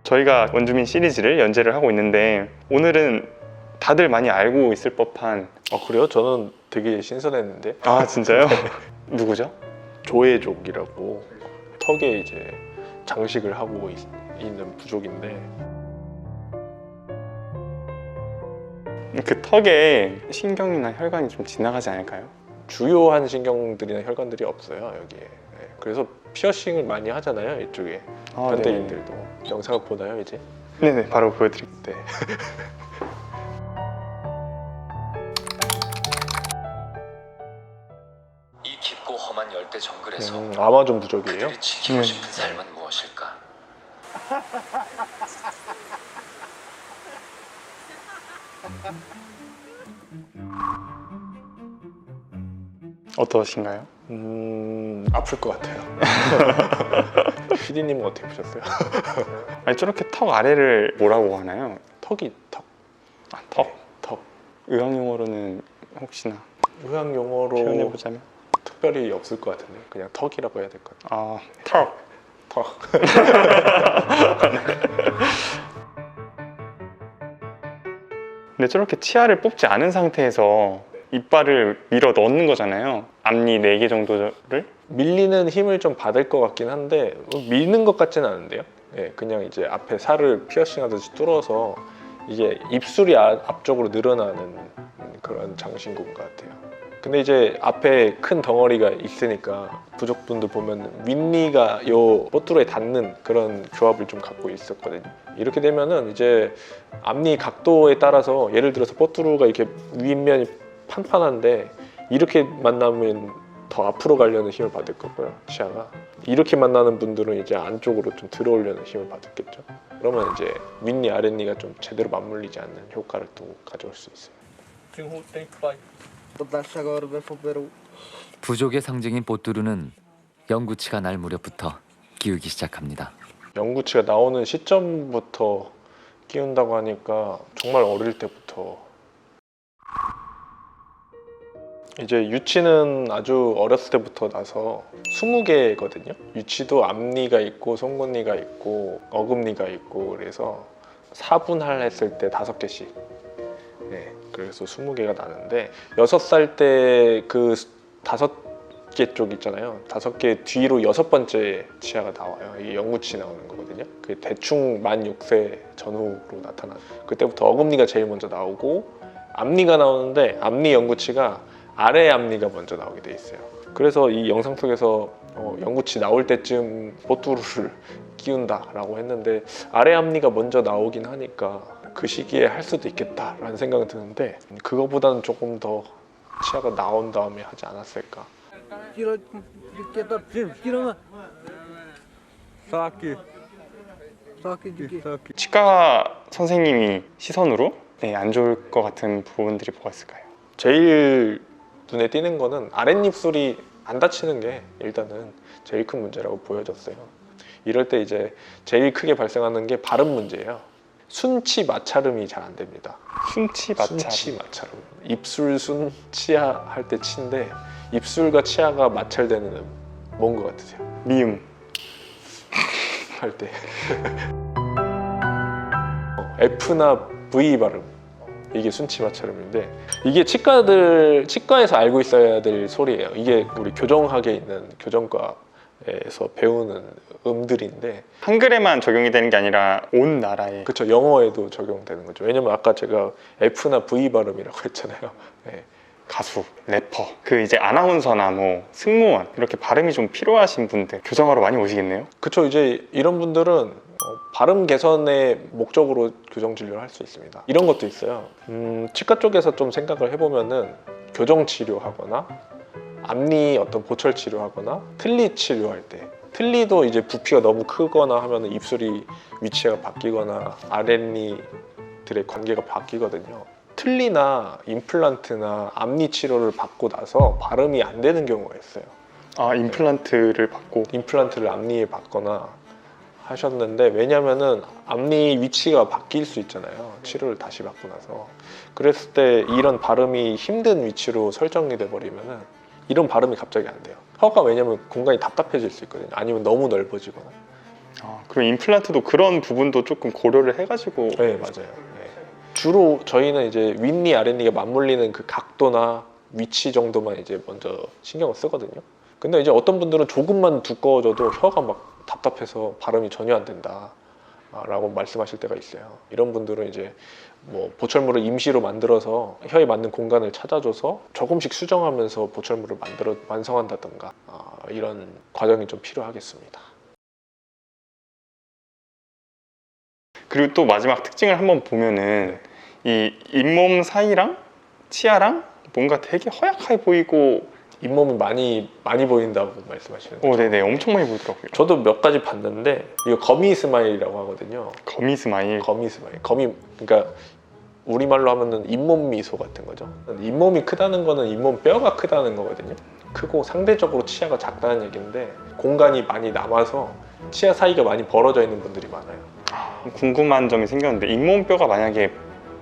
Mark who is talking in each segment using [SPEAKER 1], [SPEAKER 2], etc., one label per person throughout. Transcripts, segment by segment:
[SPEAKER 1] 저희가 원주민 시리즈를 연재를 하고 있는데 오늘은 다들 많이 알고 있을 법한
[SPEAKER 2] 그래요? 저는 되게 신선했는데.
[SPEAKER 1] 아 진짜요? 누구죠?
[SPEAKER 2] 조회족이라고 턱에 이제 장식을 하고 있는 부족인데
[SPEAKER 1] 그 턱에 신경이나 혈관이 좀 지나가지 않을까요?
[SPEAKER 2] 주요한 신경들이나 혈관들이 없어요 여기에. 네, 그래서 피어싱을 많이 하잖아요 이쪽에. 현대인들도. 영상을 보나요 이제?
[SPEAKER 1] 네네 바로 보여드릴게요.
[SPEAKER 2] 네.
[SPEAKER 3] 이 깊고 험한 열대 정글에서
[SPEAKER 2] 아마존 부족이에요.
[SPEAKER 3] 그들이 지키고 싶은 삶은 무엇일까?
[SPEAKER 1] 어떠신가요?
[SPEAKER 2] 아플 것 같아요. PD님은 어떻게 보셨어요?
[SPEAKER 1] 아니 저렇게 턱 아래를 뭐라고 하나요?
[SPEAKER 2] 턱이 턱.
[SPEAKER 1] 턱. 의학 용어로는 혹시나
[SPEAKER 2] 의학 용어로
[SPEAKER 1] 표현해보자면
[SPEAKER 2] 특별히 없을 것 같은데 그냥 턱이라고 해야 될 것 같아요.
[SPEAKER 1] 턱. 근데 저렇게 치아를 뽑지 않은 상태에서 이빨을 밀어 넣는 거잖아요. 앞니 4개 정도를.
[SPEAKER 2] 밀리는 힘을 좀 받을 것 같긴 한데 미는 것 같지는 않은데요. 네, 그냥 이제 앞에 살을 피어싱하듯이 뚫어서 이게 입술이 앞쪽으로 늘어나는 그런 장신구인 것 같아요. 근데 이제 앞에 큰 덩어리가 있으니까 부족분들 보면 윗니가 요 뽀뚜루에 닿는 그런 조합을 좀 갖고 있었거든요. 이렇게 되면은 이제 앞니 각도에 따라서 예를 들어서 뽀뚜루가 이렇게 윗면이 판판한데 이렇게 만나면 더 앞으로 가려는 힘을 받을 거고요. 치아가 이렇게 만나는 분들은 이제 안쪽으로 좀 들어오려는 힘을 받았겠죠. 그러면 이제 윗니 아랫니가 좀 제대로 맞물리지 않는 효과를 또 가져올 수 있어요.
[SPEAKER 4] 부족의 상징인 뽀뚜루는 영구치가 날 무렵부터 끼우기 시작합니다.
[SPEAKER 2] 영구치가 나오는 시점부터 끼운다고 하니까 정말 어릴 때부터. 이제 유치는 아주 어렸을 때부터 나서 20개거든요. 유치도 앞니가 있고 송곳니가 있고 어금니가 있고 그래서 4분할 했을 때 5개씩. 네, 그래서 20개가 나는데 6살 때 그 5개 쪽 있잖아요. 5개 뒤로 6번째 치아가 나와요. 이게 영구치 나오는 거거든요. 그게 대충 만 6세 전후로 나타나요. 그때부터 어금니가 제일 먼저 나오고 앞니가 나오는데 앞니 영구치가 아래 앞니가 먼저 나오게 돼 있어요. 그래서 이 영상 속에서 영구치 나올 때쯤 뽀뚜루를 끼운다라고 했는데 아래 앞니가 먼저 나오긴 하니까 그 시기에 할 수도 있겠다라는 생각은 드는데 그거보다는 조금 더 치아가 나온 다음에 하지 않았을까.
[SPEAKER 1] 치과 선생님이 시선으로 안 좋을 것 같은 부분들이 뭐가 있을까요?
[SPEAKER 2] 제일 눈에 띄는 거는 아랫입술이 안 다치는 게 일단은 제일 큰 문제라고 보여졌어요. 이럴 때 이제 제일 크게 발생하는 게 발음 문제예요. 순치 마찰음이 잘 안 됩니다.
[SPEAKER 1] 순치 마찰.
[SPEAKER 2] 순치 마찰음. 입술 순 치아 할 때 치인데 입술과 치아가 마찰되는 뭔 것 같으세요?
[SPEAKER 1] 미음.
[SPEAKER 2] 할 때 F나 V 발음. 이게 순치 마찰음인데 이게 치과에서 알고 있어야 될 소리예요. 이게 우리 교정학에 있는 교정과에서 배우는 음들인데
[SPEAKER 1] 한글에만 적용이 되는 게 아니라 온 나라에.
[SPEAKER 2] 그렇죠. 영어에도 적용되는 거죠. 왜냐면 아까 제가 F나 V 발음이라고 했잖아요. 네.
[SPEAKER 1] 가수, 래퍼, 그 이제 아나운서나 뭐 승무원 이렇게 발음이 좀 필요하신 분들 교정하러 많이 오시겠네요.
[SPEAKER 2] 그렇죠. 이제 이런 분들은 발음 개선의 목적으로 교정 진료를 할 수 있습니다. 이런 것도 있어요. 치과 쪽에서 좀 생각을 해보면은 교정 치료하거나 앞니 어떤 보철 치료하거나 틀니 치료할 때 틀니도 이제 부피가 너무 크거나 하면은 입술이 위치가 바뀌거나 아랫니들의 관계가 바뀌거든요. 틀니나 임플란트나 앞니 치료를 받고 나서 발음이 안 되는 경우가 있어요.
[SPEAKER 1] 임플란트를 받고
[SPEAKER 2] 임플란트를 앞니에 받거나 하셨는데 왜냐면은 앞니 위치가 바뀔 수 있잖아요. 치료를 다시 받고 나서. 그랬을 때 이런 발음이 힘든 위치로 설정이 돼 버리면은 이런 발음이 갑자기 안 돼요. 혀가 왜냐면 공간이 답답해질 수 있거든요. 아니면 너무 넓어지거나.
[SPEAKER 1] 그럼 임플란트도 그런 부분도 조금 고려를 해가지고.
[SPEAKER 2] 네, 맞아요. 네. 주로 저희는 이제 윗니, 아랫니가 맞물리는 그 각도나 위치 정도만 이제 먼저 신경을 쓰거든요. 근데 이제 어떤 분들은 조금만 두꺼워져도 혀가 막 답답해서 발음이 전혀 안 된다 라고 말씀하실 때가 있어요. 이런 분들은 이제 뭐 보철물을 임시로 만들어서 혀에 맞는 공간을 찾아줘서 조금씩 수정하면서 보철물을 완성한다든가 이런 과정이 좀 필요하겠습니다.
[SPEAKER 1] 그리고 또 마지막 특징을 한번 보면은 이 잇몸 사이랑 치아랑 뭔가 되게 허약해 보이고.
[SPEAKER 2] 잇몸이 많이 보인다고 말씀하시는 거죠?
[SPEAKER 1] 네네, 엄청 많이 보이더라고요.
[SPEAKER 2] 저도 몇 가지 봤는데 이거 거미 스마일이라고 하거든요.
[SPEAKER 1] 거미 스마일.
[SPEAKER 2] 거미 스마일. 그러니까 우리말로 하면은 잇몸 미소 같은 거죠. 잇몸이 크다는 거는 잇몸 뼈가 크다는 거거든요. 크고 상대적으로 치아가 작다는 얘기인데 공간이 많이 남아서 치아 사이가 많이 벌어져 있는 분들이 많아요.
[SPEAKER 1] 궁금한 점이 생겼는데 잇몸뼈가 만약에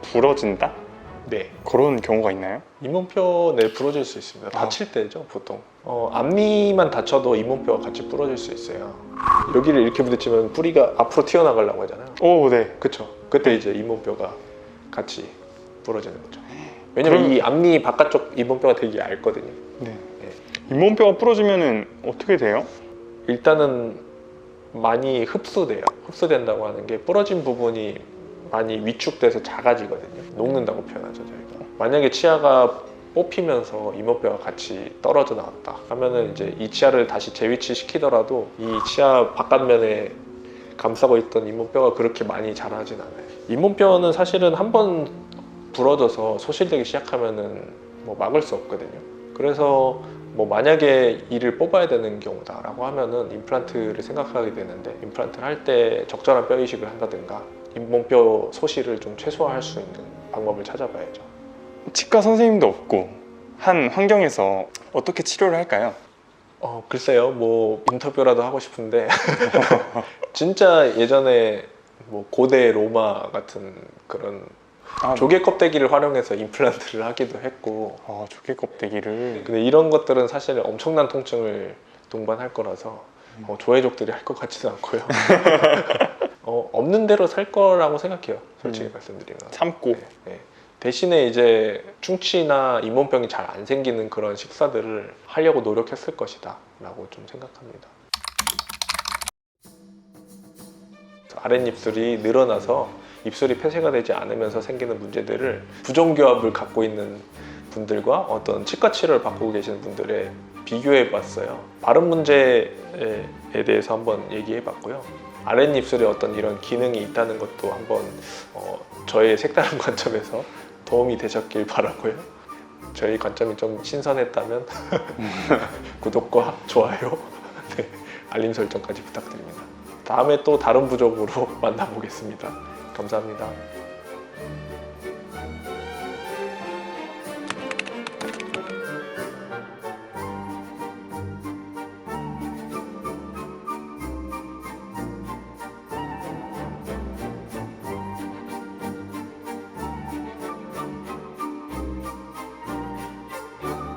[SPEAKER 1] 부러진다?
[SPEAKER 2] 네.
[SPEAKER 1] 그런 경우가 있나요?
[SPEAKER 2] 잇몸뼈 부러질 수 있습니다. 다칠 때죠, 보통. 앞니만 다쳐도 잇몸뼈가 같이 부러질 수 있어요. 여기를 이렇게 부딪히면 뿌리가 앞으로 튀어나가려고 하잖아요.
[SPEAKER 1] 네.
[SPEAKER 2] 그쵸. 그때 이제 잇몸뼈가 같이 부러지는 거죠. 왜냐면 이 앞니 바깥쪽 잇몸뼈가 되게 얇거든요.
[SPEAKER 1] 네. 잇몸뼈가 부러지면은 어떻게 돼요?
[SPEAKER 2] 일단은 많이 흡수돼요. 흡수된다고 하는 게 부러진 부분이 많이 위축돼서 작아지거든요. 녹는다고 표현하죠, 저희가. 만약에 치아가 뽑히면서 잇몸뼈가 같이 떨어져 나왔다 하면은 이제 이 치아를 다시 재위치 시키더라도 이 치아 바깥면에 감싸고 있던 잇몸뼈가 그렇게 많이 자라진 않아요. 잇몸뼈는 사실은 한번 부러져서 소실되기 시작하면은 뭐 막을 수 없거든요. 그래서 뭐 만약에 이를 뽑아야 되는 경우다라고 하면은 임플란트를 생각하게 되는데, 임플란트를 할 때 적절한 뼈 이식을 한다든가 잇몸뼈 소실을 좀 최소화할 수 있는 방법을 찾아봐야죠.
[SPEAKER 1] 치과 선생님도 없고 한 환경에서 어떻게 치료를 할까요?
[SPEAKER 2] 글쎄요, 뭐 인터뷰라도 하고 싶은데 진짜 예전에 뭐 고대 로마 같은 그런 조개 껍데기를 활용해서 임플란트를 하기도 했고.
[SPEAKER 1] 조개 껍데기를.
[SPEAKER 2] 근데 이런 것들은 사실 엄청난 통증을 동반할 거라서 조회족들이 할 것 같지는 않고요. 없는 대로 살 거라고 생각해요, 솔직히 말씀드리면.
[SPEAKER 1] 참고.
[SPEAKER 2] 네. 대신에 이제 충치나 잇몸병이 잘 안 생기는 그런 식사들을 하려고 노력했을 것이다 라고 좀 생각합니다. 아랫입술이 늘어나서 입술이 폐쇄가 되지 않으면서 생기는 문제들을 부종교합을 갖고 있는 분들과 어떤 치과 치료를 받고 계시는 분들의 비교해 봤어요. 발음 문제에 대해서 한번 얘기해 봤고요. 아랫입술에 어떤 이런 기능이 있다는 것도 한번 저의 색다른 관점에서 도움이 되셨길 바라고요. 저희 관점이 좀 신선했다면 구독과 좋아요, 네, 알림 설정까지 부탁드립니다. 다음에 또 다른 부족으로 만나보겠습니다. 감사합니다.